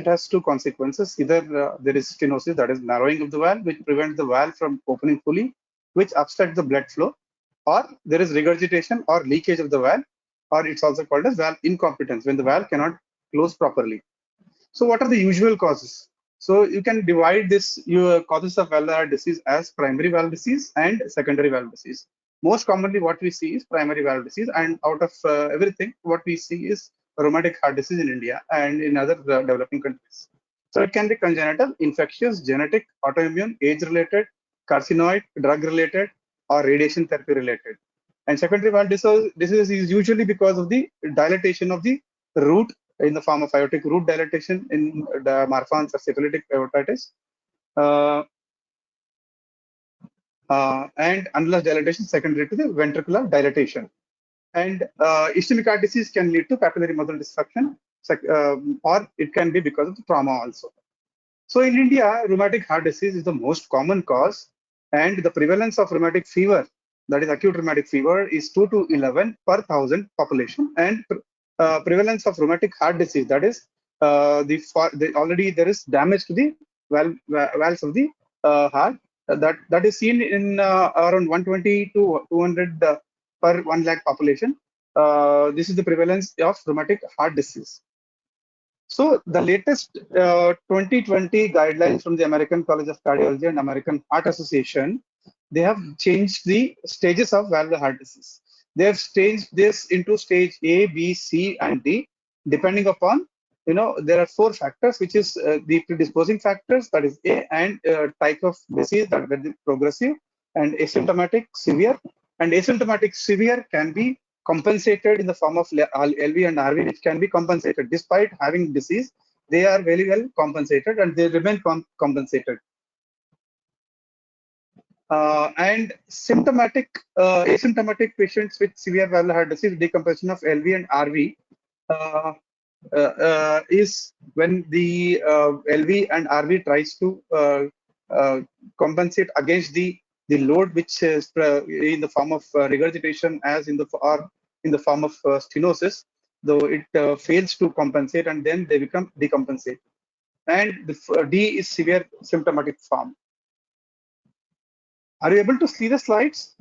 it has two consequences. Either there is stenosis, that is narrowing of the valve, which prevents the valve from opening fully, which obstructs the blood flow, or there is regurgitation or leakage of the valve, or it's also called as valve incompetence, when the valve cannot close properly. So what are the usual causes? So you can divide this your causes of valvular heart disease as primary valve disease and secondary valve disease. Most commonly, what we see is primary valve disease, and out of everything, what we see is rheumatic heart disease in India and in other developing countries. So it can be congenital, infectious, genetic, autoimmune, age-related, carcinoid, drug-related, or radiation therapy-related. And secondary valve disease is usually because of the dilatation of the root in the form of aortic root dilatation in the Marfan's or syphilitic aortitis, uh, and annulus dilatation secondary to the ventricular dilatation. And ischemic heart disease can lead to papillary muscle destruction, or it can be because of the trauma also. So in India, rheumatic heart disease is the most common cause, and the prevalence of rheumatic fever, that is acute rheumatic fever, is 2 to 11 per thousand population, and prevalence of rheumatic heart disease, that is already there is damage to the valves of the heart, that is seen in around 120 to 200 per 1 lakh population. This is the prevalence of rheumatic heart disease. So the latest 2020 guidelines from the American College of Cardiology and American Heart Association, they have changed the stages of valvular heart disease. They have changed this into stage A, B, C, and D, depending upon, there are four factors, which is the predisposing factors, that is A, and type of disease, that is progressive, and asymptomatic, severe. And asymptomatic severe can be compensated in the form of LV and RV, which can be compensated despite having disease. They are very well compensated and they remain compensated. And asymptomatic patients with severe valvular heart disease, decomposition of LV and RV is when the LV and RV tries to compensate against the load, which is in the form of regurgitation, as in the or in the form of stenosis, though it fails to compensate, and then they become decompensate. And the D is severe symptomatic form. Are you able to see the slides?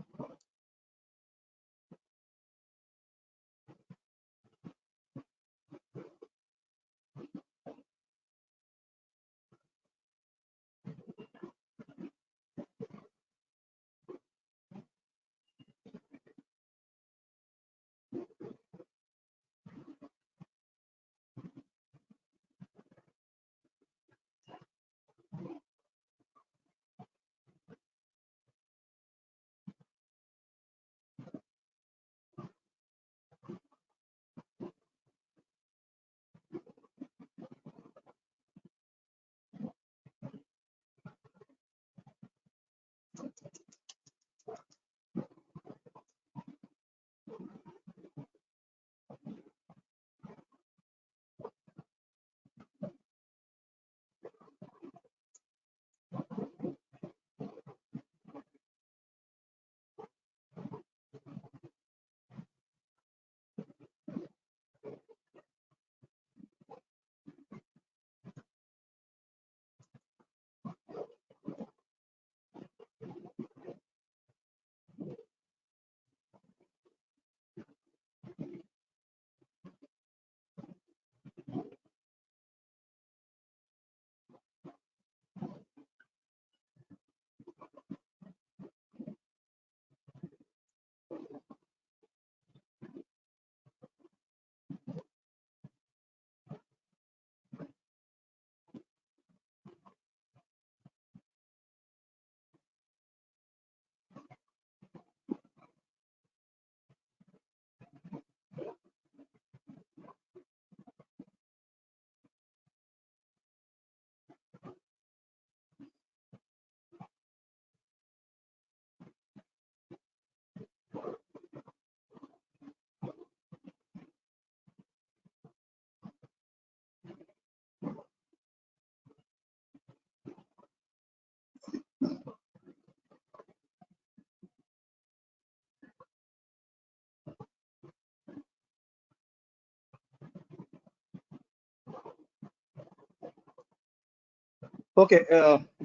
Okay,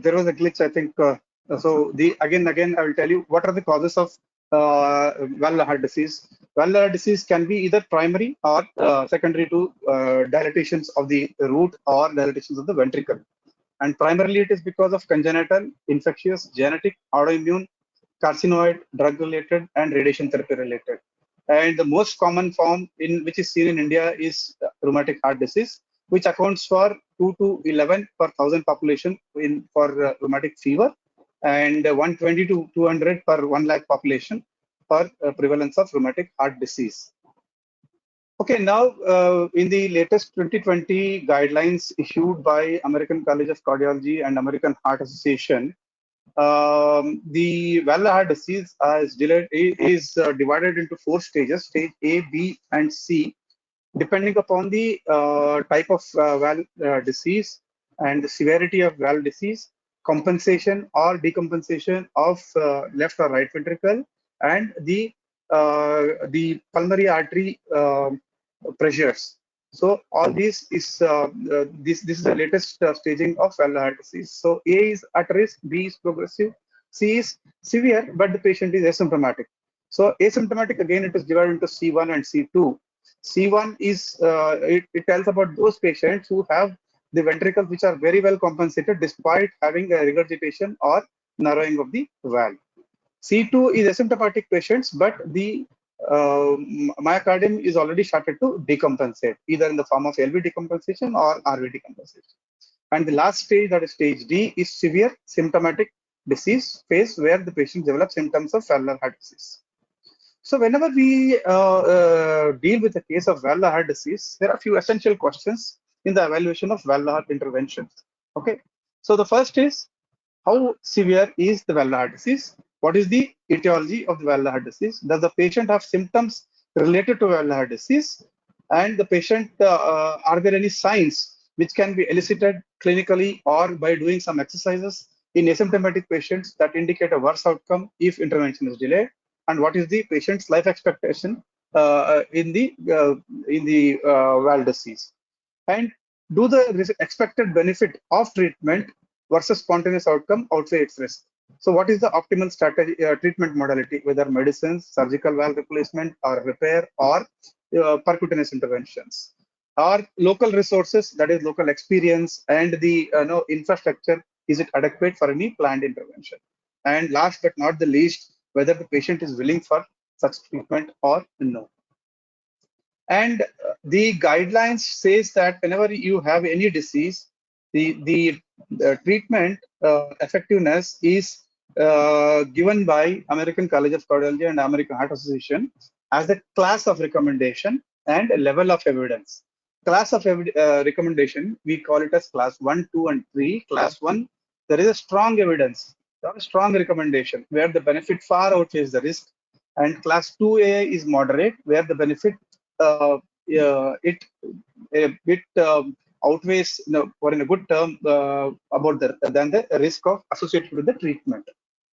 there was a glitch, I think. So the again, I will tell you what are the causes of valvular heart disease. Valvular heart disease can be either primary or secondary to dilatations of the root or dilatations of the ventricle. And primarily it is because of congenital, infectious, genetic, autoimmune, carcinoid, drug-related, and radiation therapy-related. And the most common form in which is seen in India is rheumatic heart disease, which accounts for 2 to 11 per thousand population in for rheumatic fever, and 120 to 200 per 1 lakh population for prevalence of rheumatic heart disease. Okay, now in the latest 2020 guidelines issued by American College of Cardiology and American Heart Association, the valvular heart disease is divided into 4 stages: stage A, B, and C, depending upon the type of valve disease and the severity of valve disease, compensation or decompensation of left or right ventricle, and the pulmonary artery pressures. So all this is this is the latest staging of valvular heart disease. So A is at risk, B is progressive, C is severe, but the patient is asymptomatic. So asymptomatic, again, it is divided into C1 and C2. C1 is it tells about those patients who have the ventricles which are very well compensated despite having a regurgitation or narrowing of the valve. C2 is asymptomatic patients, but the myocardium is already started to decompensate, either in the form of LV decompensation or RV decompensation. And the last stage, that is stage D, is severe symptomatic disease phase, where the patient develops symptoms of valvular heart disease. So whenever we deal with a case of valvular heart disease, there are a few essential questions in the evaluation of valvular heart interventions. Okay, so the first is, how severe is the valvular heart disease? What is the etiology of the valvular heart disease? Does the patient have symptoms related to valvular heart disease? And the patient, are there any signs which can be elicited clinically or by doing some exercises in asymptomatic patients that indicate a worse outcome if intervention is delayed? And what is the patient's life expectation in the valve disease? And do the expected benefit of treatment versus spontaneous outcome outweigh its risk? So what is the optimal strategy, treatment modality, whether medicines, surgical valve replacement or repair, or percutaneous interventions? Are local resources, that is local experience, and the infrastructure, is it adequate for any planned intervention? And last but not the least, whether the patient is willing for such treatment or no. And the guidelines says that whenever you have any disease, the treatment effectiveness is given by American College of Cardiology and American Heart Association as a class of recommendation and a level of evidence. Class of recommendation, we call it as class 1, 2, and 3. Class 1, there is a strong evidence, a strong recommendation where the benefit far outweighs the risk. And class 2A is moderate, where the benefit it a bit outweighs, or in a good term, about than the risk of associated with the treatment.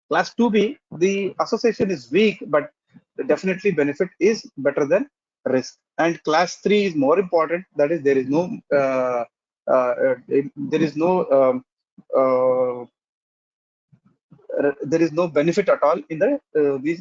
Class 2B, the association is weak, but definitely benefit is better than risk. And class 3 is more important. That is, there is no there is no benefit at all in the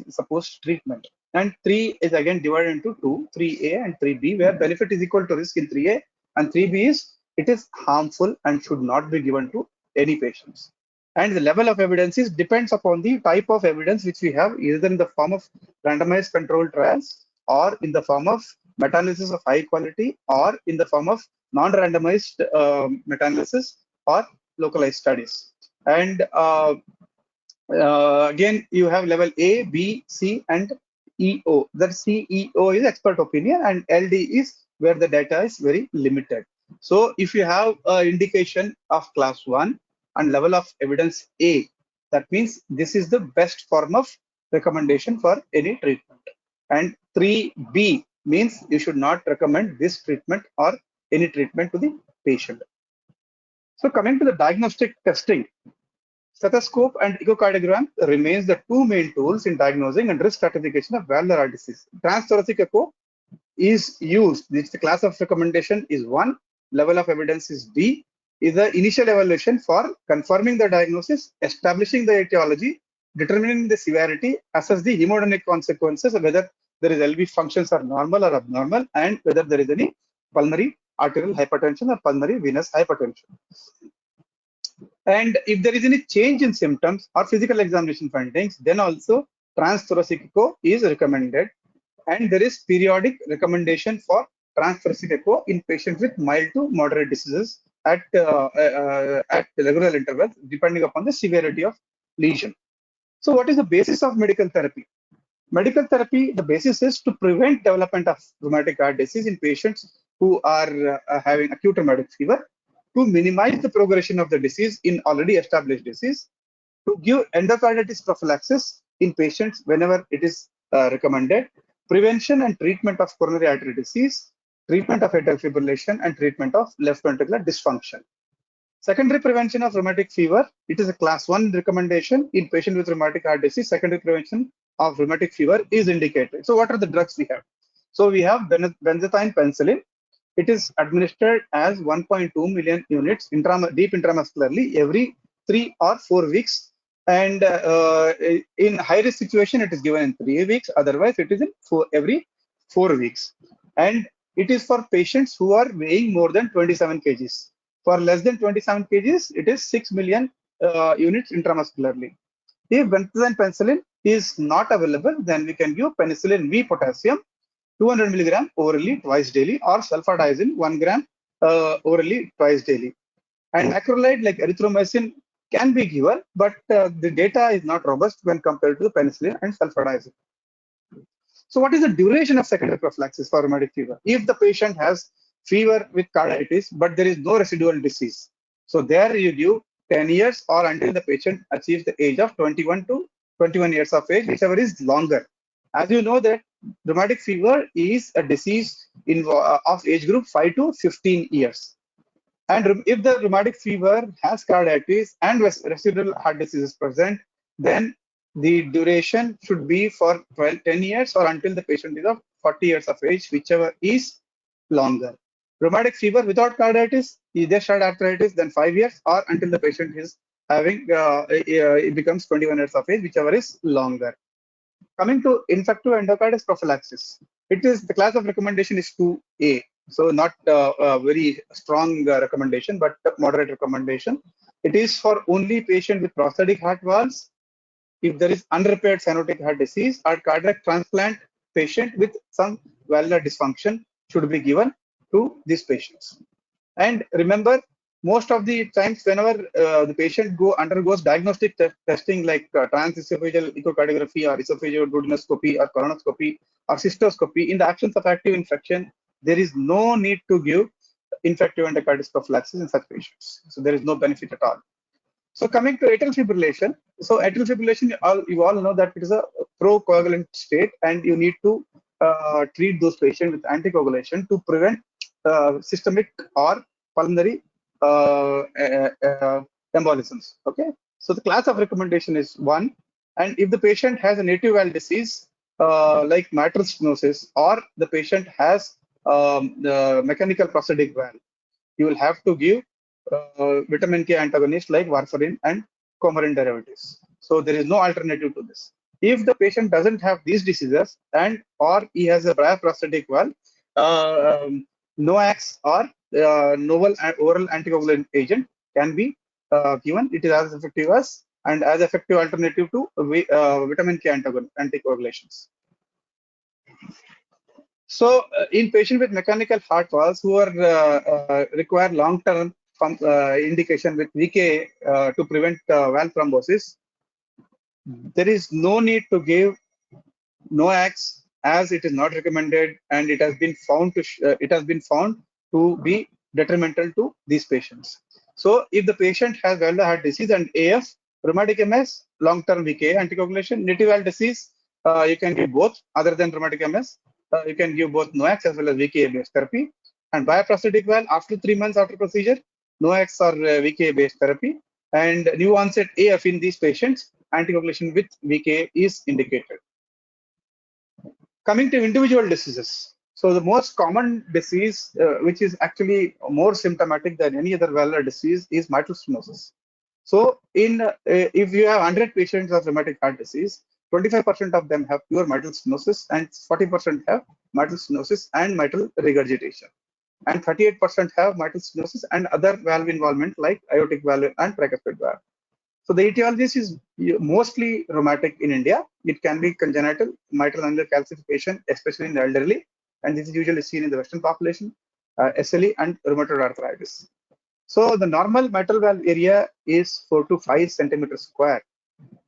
supposed treatment. And 3 is again divided into 2, 3A and 3B, where benefit is equal to risk in 3A, and 3B is it is harmful and should not be given to any patients. And the level of evidence depends upon the type of evidence which we have, either in the form of randomized controlled trials, or in the form of meta-analysis of high quality, or in the form of non-randomized meta-analysis or localized studies. And again, you have level A, B, C, and EO. That CEO is expert opinion, and LD is where the data is very limited. So if you have an indication of class 1 and level of evidence A, that means this is the best form of recommendation for any treatment. And 3B means you should not recommend this treatment or any treatment to the patient. So coming to the diagnostic testing, stethoscope and echocardiogram remains the two main tools in diagnosing and risk stratification of valvular heart disease. Transthoracic echo is used. The class of recommendation is 1, level of evidence is B, is the initial evaluation for confirming the diagnosis, establishing the etiology, determining the severity, assess the hemodynamic consequences, whether there is LV functions are normal or abnormal, and whether there is any pulmonary arterial hypertension or pulmonary venous hypertension. And if there is any change in symptoms or physical examination findings, then also transthoracic echo is recommended. And there is periodic recommendation for transthoracic echo in patients with mild to moderate diseases at regular intervals, depending upon the severity of lesion. So what is the basis of medical therapy? Medical therapy, the basis is to prevent development of rheumatic heart disease in patients who are having acute rheumatic fever, to minimize the progression of the disease in already established disease, to give endocarditis prophylaxis in patients whenever it is recommended, prevention and treatment of coronary artery disease, treatment of atrial fibrillation, and treatment of left ventricular dysfunction. Secondary prevention of rheumatic fever, it is a class 1 recommendation in patient with rheumatic heart disease. Secondary prevention of rheumatic fever is indicated. So what are the drugs we have? So we have benzathine penicillin. It is administered as 1.2 million units deep intramuscularly every 3 or 4 weeks. And in high risk situation, it is given in 3 weeks. Otherwise, it is in every 4 weeks. And it is for patients who are weighing more than 27 kgs. For less than 27 kgs, it is 6 million units intramuscularly. If benzathine penicillin is not available, then we can give penicillin V potassium 200 milligram orally twice daily, or sulfadiazine 1 gram orally twice daily. And macrolide like erythromycin can be given, but the data is not robust when compared to the penicillin and sulfadiazine. So what is the duration of secondary prophylaxis for rheumatic fever? If the patient has fever with carditis, but there is no residual disease, so there you give 10 years or until the patient achieves the age of 21 to 21 years of age, whichever is longer. As you know that rheumatic fever is a disease of age group 5 to 15 years. And if the rheumatic fever has carditis and residual heart disease is present, then the duration should be for 10 years or until the patient is of 40 years of age, whichever is longer. Rheumatic fever without carditis, he just had arthritis, then 5 years, or until the patient is having, it becomes 21 years of age, whichever is longer. Coming to infective endocarditis prophylaxis, it is the class of recommendation is 2A. So not a very strong recommendation, but moderate recommendation. It is for only patient with prosthetic heart valves, if there is unrepaired cyanotic heart disease, or cardiac transplant patient with some valvular dysfunction should be given to these patients. And remember, most of the times whenever the patient undergoes diagnostic testing like transesophageal echocardiography or esophageal duodenoscopy or colonoscopy or cystoscopy, in the absence of active infection, there is no need to give infective endocarditis prophylaxis in such patients. So there is no benefit at all. So coming to atrial fibrillation, so atrial fibrillation, you all know that it is a procoagulant state, and you need to treat those patients with anticoagulation to prevent systemic or pulmonary embolisms. Okay, so the class of recommendation is 1, and if the patient has a native valve disease like mitral stenosis, or the patient has the mechanical prosthetic valve, you will have to give vitamin K antagonist like warfarin and coumarin derivatives. So there is no alternative to this. If the patient doesn't have these diseases and or he has a bioprosthetic valve, NOACs or novel oral anticoagulant agent can be given. It is as effective as and as effective alternative to vitamin K anticoagulations. So in patients with mechanical heart valves who are require long-term indication with VK to prevent valve thrombosis, there is no need to give NOACs, as it is not recommended, and it has been found to be detrimental to these patients. So if the patient has valvular heart disease and AF, rheumatic MS, long-term VK anticoagulation, native valve disease, you can give both. Other than rheumatic MS, you can give both NOACs as well as VKA-based therapy. And bioprosthetic valve, after 3 months after procedure, NOACs or VKA-based therapy. And new onset AF in these patients, anticoagulation with VKA is indicated. Coming to individual diseases. So the most common disease, which is actually more symptomatic than any other valvular disease, is mitral stenosis. So if you have 100 patients of rheumatic heart disease, 25% of them have pure mitral stenosis and 40% have mitral stenosis and mitral regurgitation. And 38% have mitral stenosis and other valve involvement like aortic valve and tricuspid valve. So the etiology is mostly rheumatic in India. It can be congenital mitral annular calcification, especially in the elderly, and this is usually seen in the Western population, SLE and rheumatoid arthritis. So the normal mitral valve area is 4 to 5 centimeters square,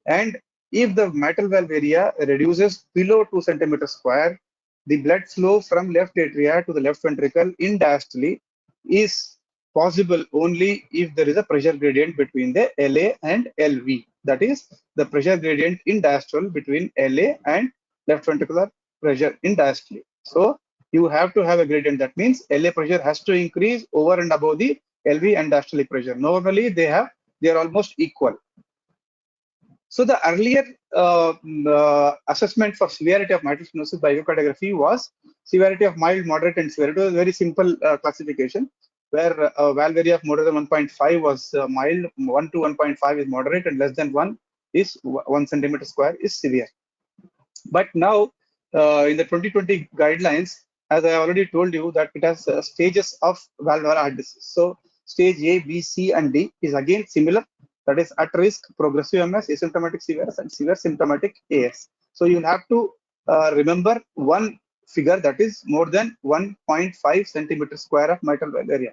and if the mitral valve area reduces below 2 centimeters square, the blood flow from left atria to the left ventricle in diastole is possible only if there is a pressure gradient between the LA and LV. That is the pressure gradient in diastole between LA and left ventricular pressure in diastole. So you have to have a gradient. That means LA pressure has to increase over and above the LV and diastolic pressure. Normally they are almost equal. So the earlier assessment for severity of mitral stenosis by echocardiography was severity of mild, moderate, and severe. It was a very simple classification where valve area of more than 1.5 was mild, 1 to 1.5 is moderate, and less than 1 is 1 centimeter square is severe. But now in the 2020 guidelines, as I already told you, that it has stages of valvular heart disease. So stage A, B, C, and D is again similar. That is at risk, progressive MS, asymptomatic CVRS, and severe symptomatic AS. So you'll have to remember one figure, that is more than 1.5 centimeters square of mitral valve area.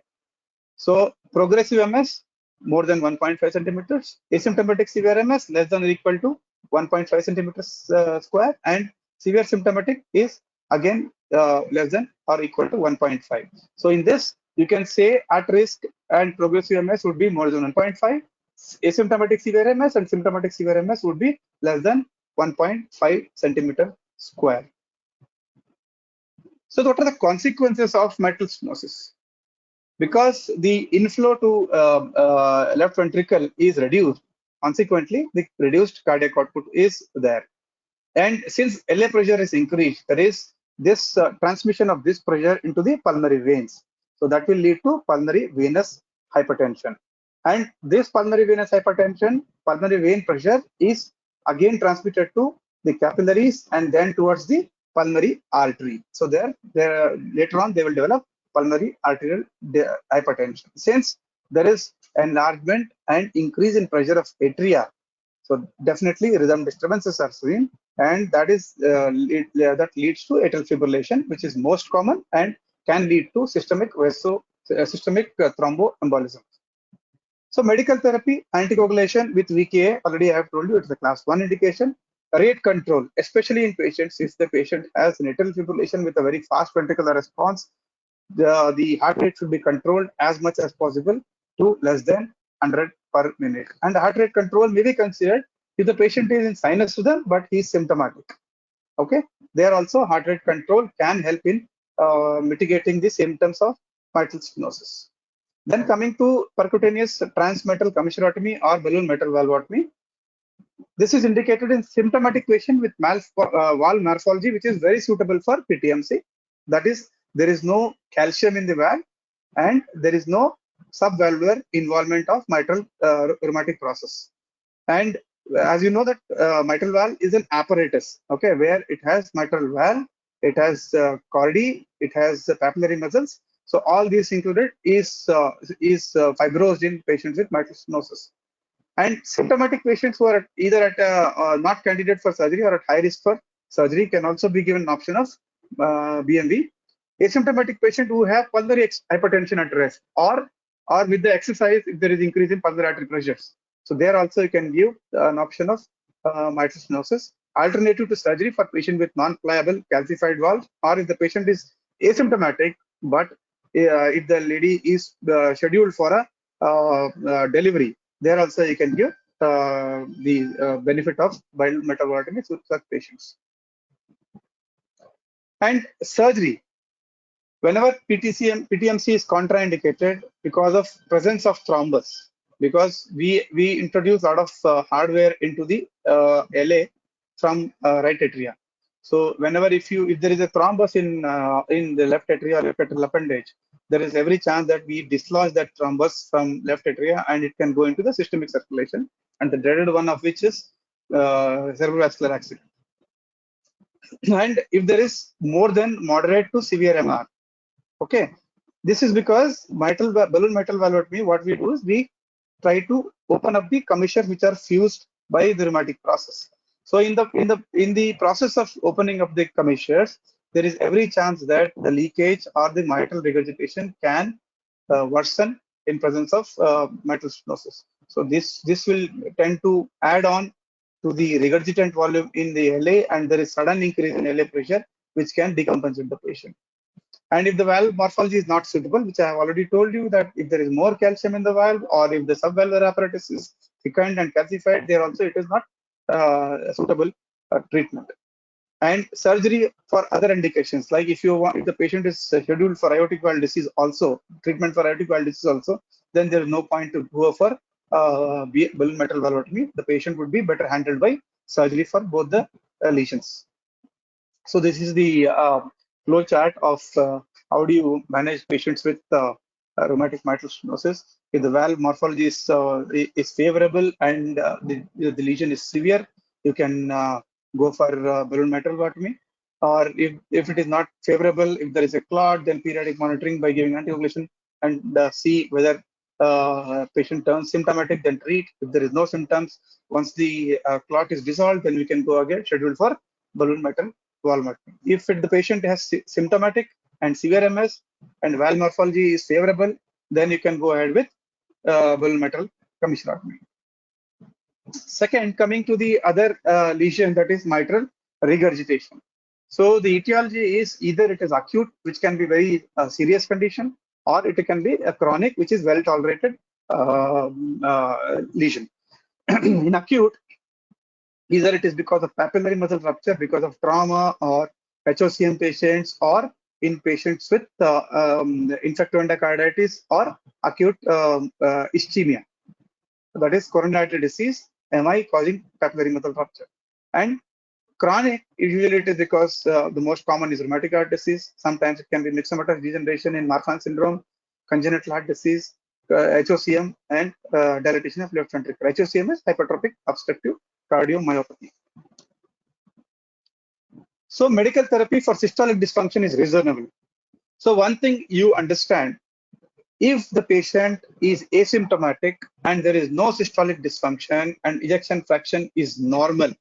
So progressive MS more than 1.5 centimeters, asymptomatic severe MS less than or equal to 1.5 centimeters square, and severe symptomatic is again less than or equal to 1.5. So in this, you can say at risk and progressive MS would be more than 1.5. Asymptomatic severe MS and symptomatic severe MS would be less than 1.5 centimeter square. So what are the consequences of mitral stenosis? Because the inflow to left ventricle is reduced, consequently the reduced cardiac output is there. And since LA pressure is increased, there is this transmission of this pressure into the pulmonary veins. So that will lead to pulmonary venous hypertension. And this pulmonary venous hypertension, pulmonary vein pressure is again transmitted to the capillaries and then towards the pulmonary artery. So there later on they will develop pulmonary arterial hypertension. Since there is enlargement and increase in pressure of atria, so definitely rhythm disturbances are seen, and that is that leads to atrial fibrillation, which is most common and can lead to systemic thromboembolism. So medical therapy, anticoagulation with VKA, already I have told you it's a class 1 indication. Rate control, especially in patients, if the patient has an atrial fibrillation with a very fast ventricular response, the heart rate should be controlled as much as possible to less than 100 per minute. And heart rate control may be considered if the patient is in sinus rhythm but he is symptomatic. Okay, there also heart rate control can help in mitigating the symptoms of mitral stenosis. Then coming to percutaneous transmitral commissurotomy or balloon mitral valvotomy. This is indicated in symptomatic patient with valve morphology, which is very suitable for PTMC. That is, there is no calcium in the valve and there is no subvalvular involvement of mitral rheumatic process. And as you know that mitral valve is an apparatus, okay, where it has mitral valve, it has chordae, it has papillary muscles. So all these included is fibrosed in patients with mitral stenosis. And symptomatic patients who are either at not candidate for surgery or at high risk for surgery can also be given an option of BMV. Asymptomatic patient who have pulmonary hypertension at rest, or with the exercise if there is increase in pulmonary artery pressures. So there also you can give an option of mitral stenosis. Alternative to surgery for patient with non-pliable calcified valve, or if the patient is asymptomatic, but if the lady is scheduled for a delivery, there also you can give the benefit of bile metal valvotomy to such patients. And surgery, whenever PTMC is contraindicated because of presence of thrombus, because we introduce a lot of hardware into the LA from right atria. So whenever if there is a thrombus in the left atria or left atrial appendage, there is every chance that we dislodge that thrombus from left atria and it can go into the systemic circulation, and the dreaded one of which is cerebrovascular accident. And if there is more than moderate to severe MR, okay, this is because balloon mitral valvotomy, what we do is we try to open up the commissures which are fused by the rheumatic process. So in the process of opening up the commissures, there is every chance that the leakage or the mitral regurgitation can worsen in presence of mitral stenosis. So this will tend to add on to the regurgitant volume in the LA, and there is sudden increase in LA pressure, which can decompensate the patient. And if the valve morphology is not suitable, which I have already told you that if there is more calcium in the valve or if the subvalvular apparatus is thickened and calcified, there also it is not suitable treatment. And surgery for other indications, like if the patient is scheduled for aortic valve disease also, treatment for aortic valve disease also, then there is no point to go for balloon mitral valvotomy. The patient would be better handled by surgery for both the lesions. So this is the flow chart of how do you manage patients with rheumatic mitral stenosis. If the valve morphology is favorable and the lesion is severe, you can go for balloon mitral valvotomy. Or if it is not favorable, if there is a clot, then periodic monitoring by giving anticoagulation and see whether patient turns symptomatic, then treat. If there is no symptoms, once the clot is dissolved, then we can go again schedule for balloon mitral valvotomy. If the patient has symptomatic and severe MS and valve morphology is favorable, then you can go ahead with balloon mitral commissurotomy. Second, coming to the other lesion, that is mitral regurgitation. So the etiology is either it is acute, which can be very serious condition, or it can be a chronic, which is well tolerated lesion. In acute, either it is because of papillary muscle rupture, because of trauma, or HOCM patients, or in patients with infective endocarditis or acute ischemia. That is coronary artery disease, MI causing papillary muscle rupture. And chronic, usually it is because the most common is rheumatic heart disease. Sometimes it can be myxomatous degeneration in Marfan syndrome, congenital heart disease, HOCM, and dilatation of left ventricle. HOCM is hypertrophic obstructive cardiomyopathy. So medical therapy for systolic dysfunction is reasonable. So one thing you understand, if the patient is asymptomatic and there is no systolic dysfunction and ejection fraction is normal,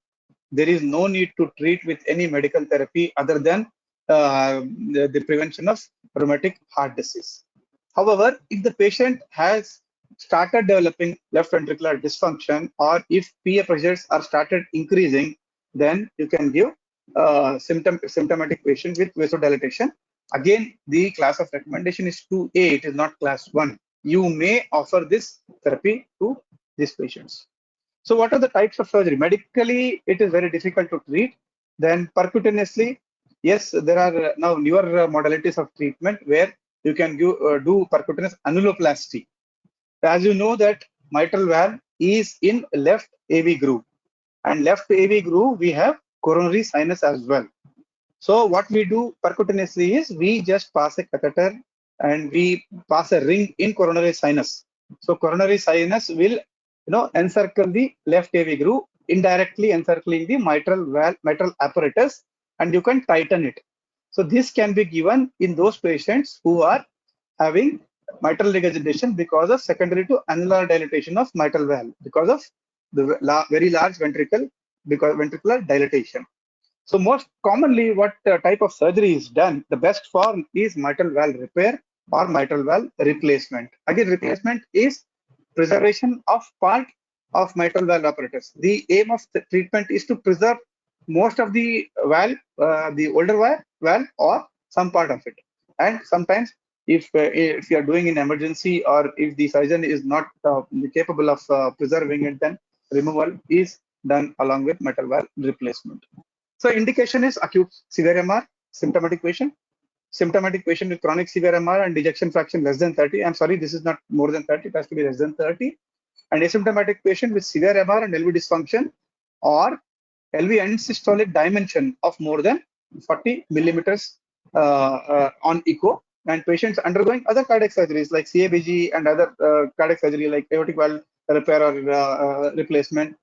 there is no need to treat with any medical therapy other than the prevention of rheumatic heart disease. However, if the patient has started developing left ventricular dysfunction, or if PA pressures are started increasing, then you can give symptomatic patient with vasodilatation. Again, the class of recommendation is 2A, it is not class 1. You may offer this therapy to these patients. So what are the types of surgery? Medically, it is very difficult to treat. Then percutaneously, yes, there are now newer modalities of treatment where you can do percutaneous annuloplasty. As you know that mitral valve is in left AV groove, and left AV groove we have coronary sinus as well. So what we do percutaneously is we just pass a catheter and we pass a ring in coronary sinus. So coronary sinus will encircle the left AV groove, indirectly encircling the mitral valve, mitral apparatus, and you can tighten it. So this can be given in those patients who are having mitral regurgitation because of secondary to annular dilatation of mitral valve, because of the very large ventricle, because ventricular dilatation. So most commonly, what type of surgery is done? The best form is mitral valve repair or mitral valve replacement. Again, replacement is preservation of part of mitral valve apparatus. The aim of the treatment is to preserve most of the valve, the older valve, or some part of it. And sometimes, if you are doing an emergency or if the surgeon is not capable of preserving it, then removal is done along with mitral valve replacement. So indication is acute severe MR, symptomatic patient with chronic severe MR and ejection fraction less than 30. I'm sorry, this is not more than 30, it has to be less than 30. And asymptomatic patient with severe MR and LV dysfunction, or LV end systolic dimension of more than 40 millimeters on echo, and patients undergoing other cardiac surgeries like CABG and other cardiac surgery like aortic valve repair or replacement.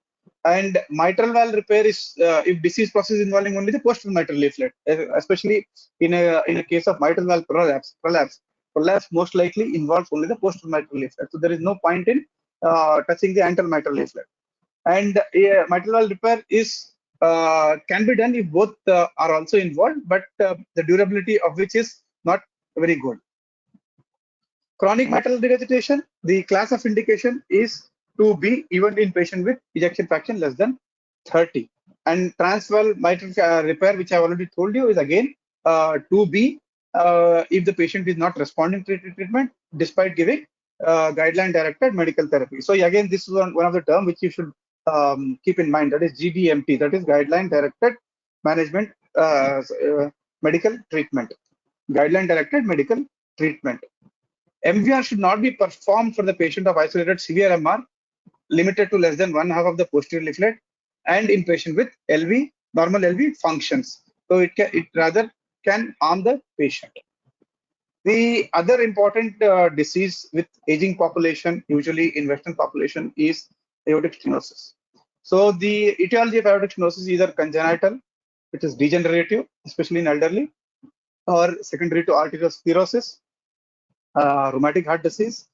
And mitral valve repair is if disease process involving only the posterior mitral leaflet, especially in a case of mitral valve prolapse most likely involves only the posterior mitral leaflet. So there is no point in touching the anterior mitral leaflet. And mitral valve repair is can be done if both are also involved, but the durability of which is not very good. Chronic mitral regurgitation, the class of indication is 2B, even in patient with ejection fraction less than 30. And transvalve mitral repair, which I already told you, is again 2B if the patient is not responding to treatment despite giving guideline-directed medical therapy. So again, this is one of the terms which you should keep in mind. That is GDMT, that is guideline-directed management medical treatment. Guideline-directed medical treatment. MVR should not be performed for the patient of isolated severe MR, limited to less than 1/2 of the posterior leaflet, and in patient with LV, normal LV functions. So it rather can harm the patient. The other important disease with aging population, usually in Western population, is aortic stenosis. So the etiology of aortic stenosis is either congenital, which is degenerative, especially in elderly, or secondary to arteriosclerosis, rheumatic heart disease.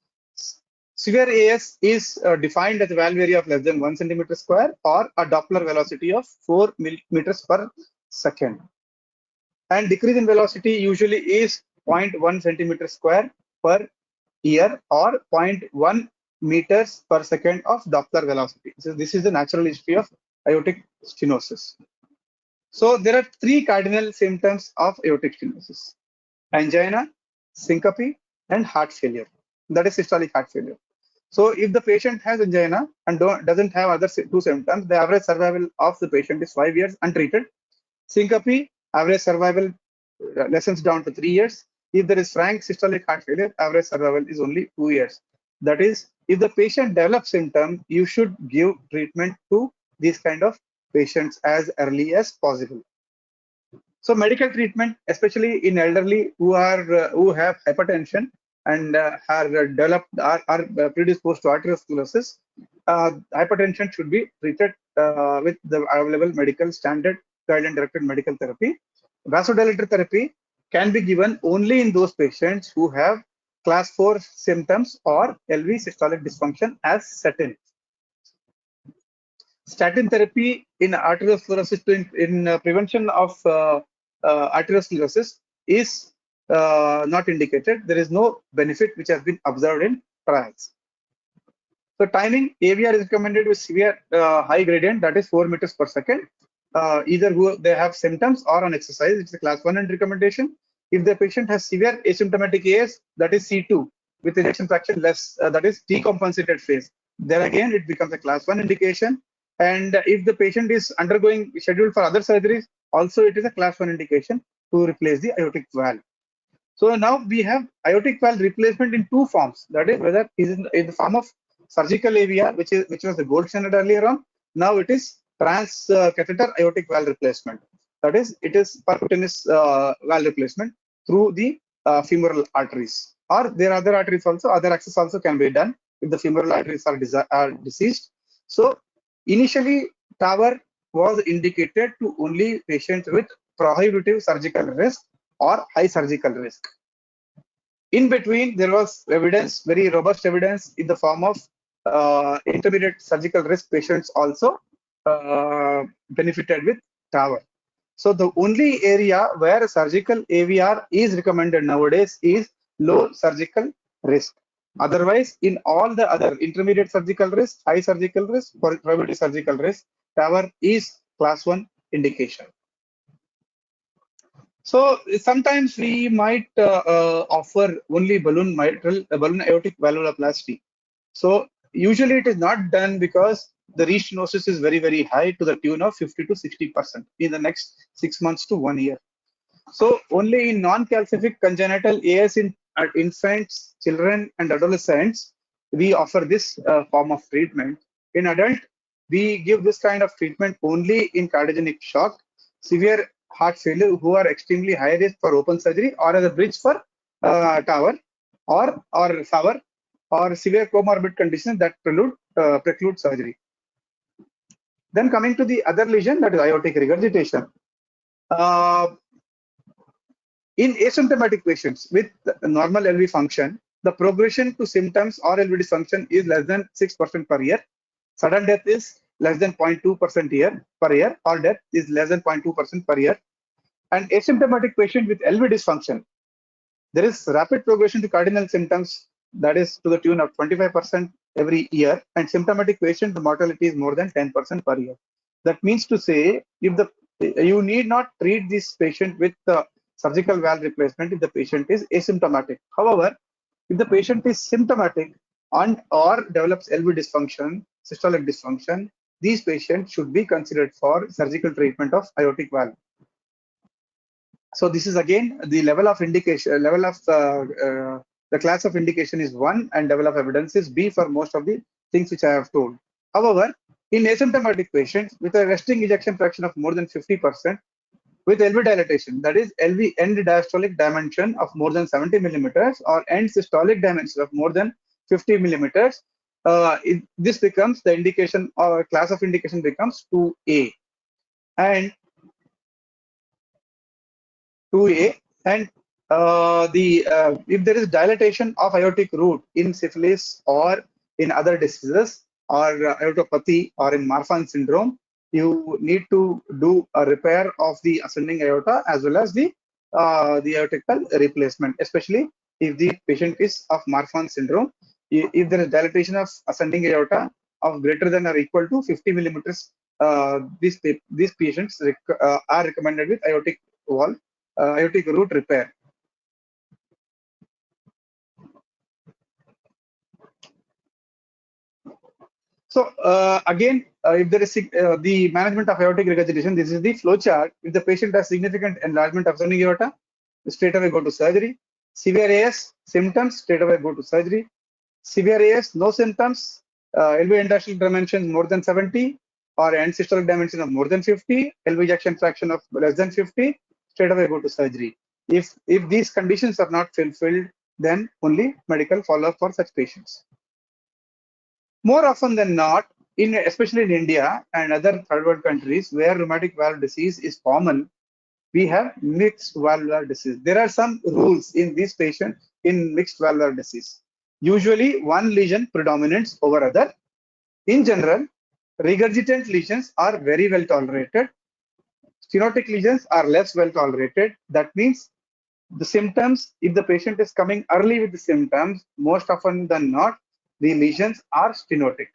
Severe AS is defined as a valve area of less than 1 centimeter square or a Doppler velocity of 4 meters per second. And decrease in velocity usually is 0.1 centimeter square per year or 0.1 meters per second of Doppler velocity. So this is the natural history of aortic stenosis. So there are three cardinal symptoms of aortic stenosis: angina, syncope, and heart failure. That is systolic heart failure. So if the patient has angina and doesn't have other two symptoms, the average survival of the patient is 5 years untreated. Syncope, average survival lessens down to 3 years. If there is frank systolic heart failure, average survival is only 2 years. That is, if the patient develops symptoms, you should give treatment to these kind of patients as early as possible. So medical treatment, especially in elderly who have hypertension and are developed are predisposed to arteriosclerosis, hypertension should be treated with the available medical standard guideline-directed medical therapy. Vasodilator therapy can be given only in those patients who have class 4 symptoms or LV systolic dysfunction as set in. Statin therapy in arteriosclerosis in prevention of arteriosclerosis is not indicated. There is no benefit which has been observed in trials. So timing, AVR is recommended with severe high gradient, that is 4 meters per second. Either they have symptoms or on exercise, it's a class 1 and recommendation. If the patient has severe asymptomatic AS, that is C2 with ejection fraction less, that is decompensated phase. Then again, it becomes a class 1 indication. And if the patient is undergoing scheduled for other surgeries, also it is a class 1 indication to replace the aortic valve. So now we have aortic valve replacement in two forms. That is, whether it is in the form of surgical AVR, which was the gold standard earlier on. Now it is transcatheter aortic valve replacement. That is, it is percutaneous valve replacement through the femoral arteries. Or there are other arteries also, other access also can be done if the femoral arteries are diseased. So initially, TAVR was indicated to only patients with prohibitive surgical risk or high surgical risk. In between, there was evidence, very robust evidence in the form of intermediate surgical risk patients also benefited with TAVR. So the only area where surgical AVR is recommended nowadays is low surgical risk. Otherwise, in all the other intermediate surgical risk, high surgical risk, prohibitive surgical risk, TAVR is class 1 indication. So sometimes we might offer only balloon aortic valvuloplasty. So usually it is not done because the restenosis is very, very high to the tune of 50 to 60% in the next 6 months to 1 year. So only in non-calcific congenital AS in infants, children, and adolescents, we offer this form of treatment. In adult, we give this kind of treatment only in cardiogenic shock, severe heart failure who are extremely high risk for open surgery, or as a bridge for TAVR or SAVR, or severe comorbid conditions that preclude surgery. Then coming to the other lesion, that is aortic regurgitation. In asymptomatic patients with normal LV function, the progression to symptoms or LV dysfunction is less than 6% per year. Sudden death is less than 0.2% per year, or death is less than 0.2% per year. And asymptomatic patient with LV dysfunction, there is rapid progression to cardinal symptoms, that is to the tune of 25% every year, and symptomatic patient, the mortality is more than 10% per year. That means to say, if you need not treat this patient with surgical valve replacement if the patient is asymptomatic. However, if the patient is symptomatic and or develops LV dysfunction, systolic dysfunction, these patients should be considered for surgical treatment of aortic valve. So this is again the level of indication, the class of indication is 1 and level of evidence is B for most of the things which I have told. However, in asymptomatic patients with a resting ejection fraction of more than 50%, with LV dilatation, that is LV end diastolic dimension of more than 70 millimeters or end systolic dimension of more than 50 millimeters, this becomes the indication, or class of indication becomes 2A. And 2A, and if there is dilatation of aortic root in syphilis or in other diseases, or aortopathy, or in Marfan syndrome, you need to do a repair of the ascending aorta as well as the aortic valve replacement, especially if the patient is of Marfan syndrome. If there is dilatation of ascending aorta of greater than or equal to 50 millimeters, these patients are recommended with aortic valve, aortic root repair. So again, if there is the management of aortic regurgitation, this is the flow chart. If the patient has significant enlargement of ascending aorta, straight away go to surgery. Severe AS, symptoms, straight away go to surgery. Severe AS, no symptoms, LV end diastolic dimension more than 70, or end systolic dimension of more than 50, LV ejection fraction of less than 50, straight away go to surgery. If these conditions are not fulfilled, then only medical follow-up for such patients. More often than not, especially in India and other third world countries where rheumatic valve disease is common, we have mixed valvular disease. There are some rules in this patient in mixed valvular disease. Usually one lesion predominates over other. In general, regurgitant lesions are very well tolerated. Stenotic lesions are less well tolerated. That means the symptoms, if the patient is coming early with the symptoms, most often than not, the lesions are stenotic.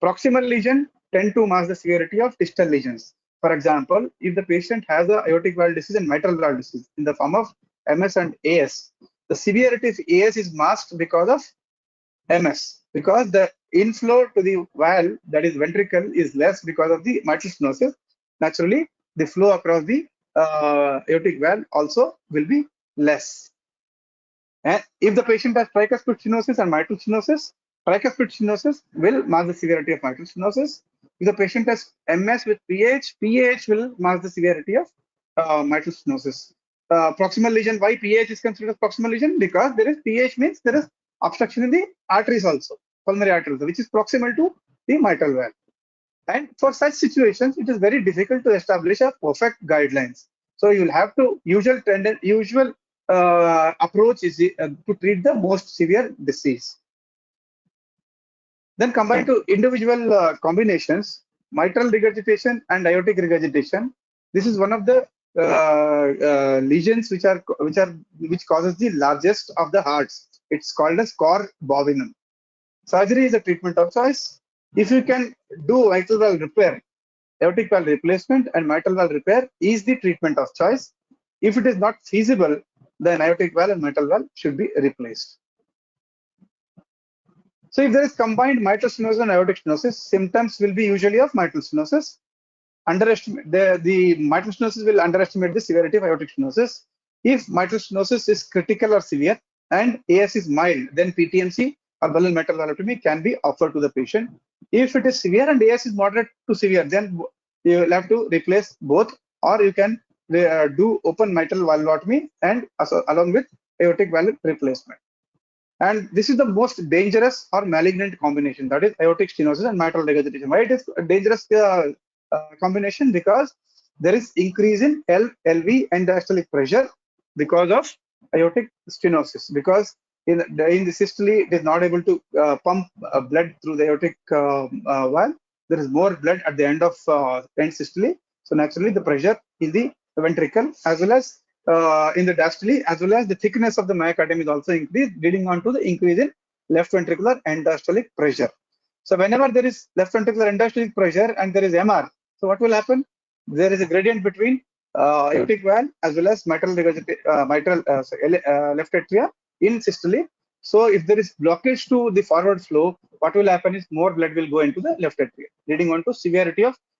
Proximal lesion tend to mask the severity of distal lesions. For example, if the patient has a aortic valve disease and mitral valve disease in the form of MS and AS, the severity of AS is masked because of MS, because the inflow to the valve, that is ventricle, is less because of the mitral stenosis. Naturally, the flow across the aortic valve also will be less. And if the patient has tricuspid stenosis and mitral stenosis, tricuspid stenosis will mask the severity of mitral stenosis. If the patient has MS with PAH will mask the severity of mitral stenosis. Proximal lesion, why PAH is considered as proximal lesion? Because there is PAH means there is obstruction in the arteries also, pulmonary arteries, which is proximal to the mitral valve. And for such situations, it is very difficult to establish a perfect guidelines. So you will have to usual approach is to treat the most severe disease. Then combined to individual combinations, mitral regurgitation and aortic regurgitation. This is one of the lesions which causes the largest of the hearts. It's called as cor bovinum. Surgery is a treatment of choice. If you can do mitral valve repair, aortic valve replacement and mitral valve repair is the treatment of choice. If it is not feasible, then aortic valve and mitral valve should be replaced. So if there is combined mitral stenosis and aortic stenosis, symptoms will be usually of mitral stenosis. The mitral stenosis will underestimate the severity of aortic stenosis. If mitral stenosis is critical or severe and AS is mild, then PTMC or balloon mitral valvulotomy can be offered to the patient. If it is severe and AS is moderate to severe, then you will have to replace both, or you can do open mitral valvulotomy and along with aortic valve replacement. And this is the most dangerous or malignant combination, that is aortic stenosis and mitral regurgitation. Why it is a dangerous combination? Because there is increase in LV and diastolic pressure because of aortic stenosis. Because in the systole, it is not able to pump blood through the aortic valve. There is more blood at the end of end systole. So naturally, the pressure in the ventricle as well as in the diastole, as well as the thickness of the myocardium is also increased, leading on to the increase in left ventricular end diastolic pressure. So whenever there is left ventricular end diastolic pressure and there is MR, so what will happen? There is a gradient between aortic valve as well as mitral left atria in systole. So if there is blockage to the forward flow, what will happen is more blood will go into the left atria, leading on to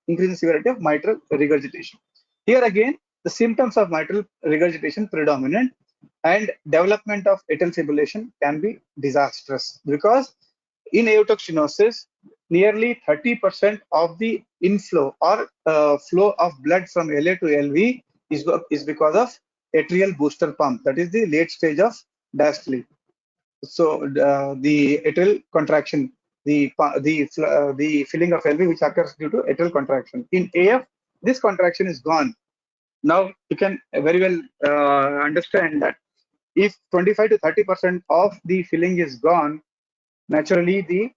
increasing severity of mitral regurgitation. Here again, the symptoms of mitral regurgitation predominant, and development of atrial fibrillation can be disastrous, because in aortic stenosis, nearly 30% of the inflow or flow of blood from LA to LV is because of atrial booster pump, that is the late stage of diastole. So the atrial contraction, the filling of LV which occurs due to atrial contraction. In AF, this contraction is gone. Now you can very well understand that if 25 to 30% of the filling is gone, naturally the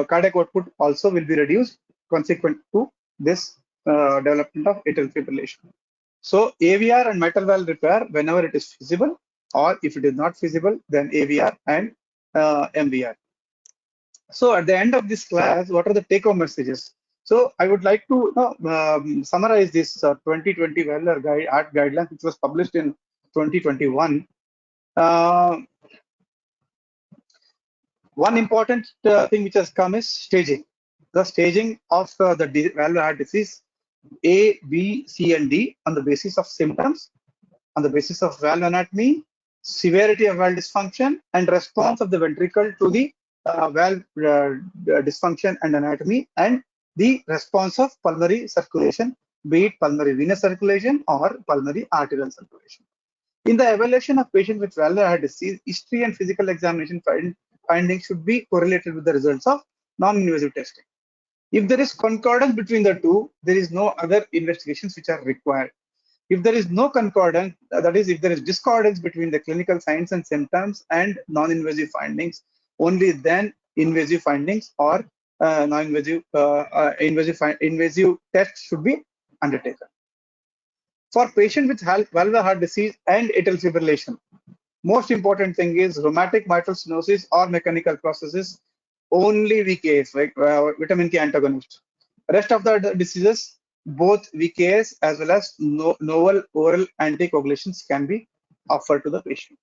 cardiac output also will be reduced consequent to this development of atrial fibrillation. So AVR and mitral valve repair whenever it is feasible, or if it is not feasible, then AVR and MVR. So at the end of this class, what are the take-home messages? So I would like to summarize this 2020 Valvular Art Guidelines, which was published in 2021. One important thing which has come is staging. The staging of the valvular heart disease A, B, C, and D on the basis of symptoms, on the basis of valve anatomy, severity of valve dysfunction, and response of the ventricle to the valve dysfunction and anatomy, and the response of pulmonary circulation, be it pulmonary venous circulation or pulmonary arterial circulation. In the evaluation of patients with valvular heart disease, history and physical examination findings should be correlated with the results of non-invasive testing. If there is concordance between the two, there is no other investigations which are required. If there is no concordance, that is, if there is discordance between the clinical signs and symptoms and non-invasive findings, only then invasive findings or invasive tests should be undertaken. For patients with valvular heart disease and atrial fibrillation, most important thing is rheumatic mitral stenosis or mechanical processes, only VKS, like vitamin K antagonist. Rest of the diseases, both VKS as well as novel oral anticoagulations can be offered to the patient.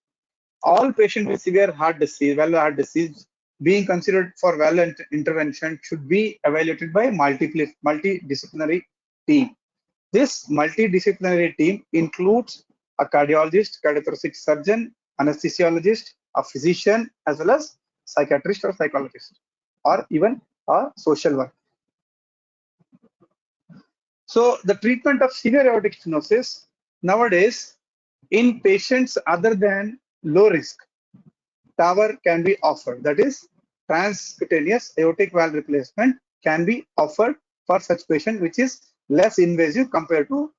All patients with severe heart disease, valvular heart disease, being considered for valvular intervention should be evaluated by multidisciplinary team. This multidisciplinary team includes a cardiologist, cardiothoracic surgeon, anesthesiologist, a physician, as well as psychiatrist or psychologist, or even a social worker. So the treatment of severe aortic stenosis nowadays in patients other than low risk, TAVR can be offered. That is, transcutaneous aortic valve replacement can be offered for such patient, which is less invasive compared to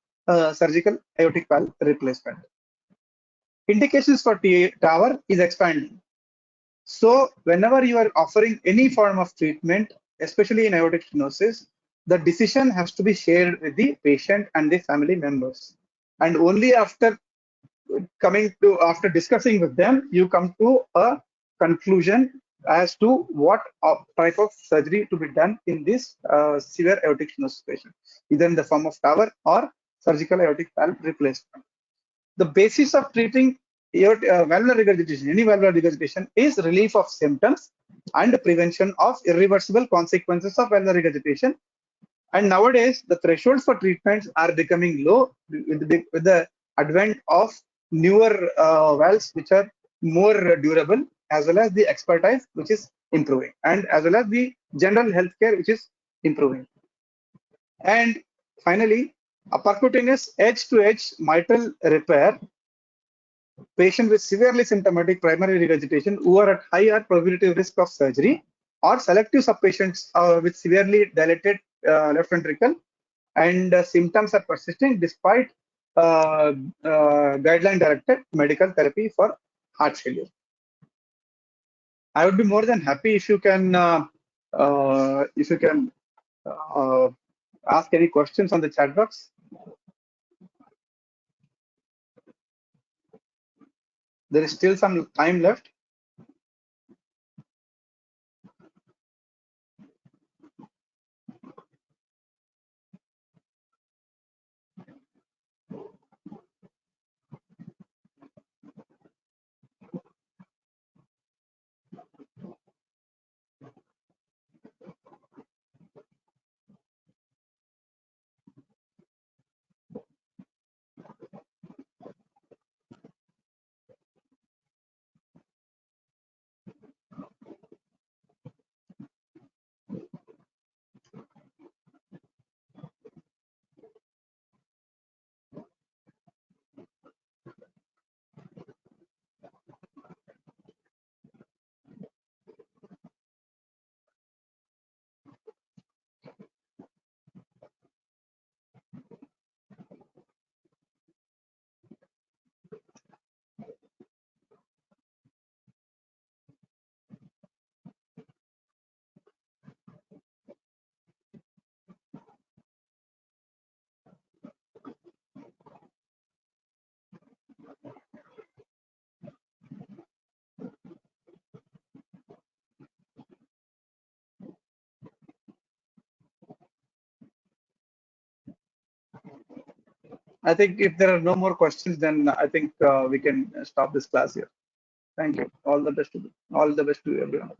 surgical aortic valve replacement. Indications for TAVR is expanding. So whenever you are offering any form of treatment, especially in aortic stenosis, the decision has to be shared with the patient and the family members. And only after discussing with them, you come to a conclusion as to what type of surgery to be done in this severe aortic stenosis patient, either in the form of TAVR or surgical aortic valve replacement. The basis of treating valvular regurgitation, any valvular regurgitation, is relief of symptoms and prevention of irreversible consequences of valvular regurgitation. And nowadays, the thresholds for treatments are becoming low with the advent of newer valves which are more durable as well as the expertise, which is improving, and as well as the general healthcare, which is improving. And finally, a percutaneous edge-to-edge mitral repair, patient with severely symptomatic primary regurgitation who are at higher probability of risk of surgery, or selective subpatients with severely dilated left ventricle, and symptoms are persisting despite guideline-directed medical therapy for heart failure. I would be more than happy if you can ask any questions on the chat box. There is still some time left. I think if there are no more questions, then I think we can stop this class here. Thank you. All the best to everyone.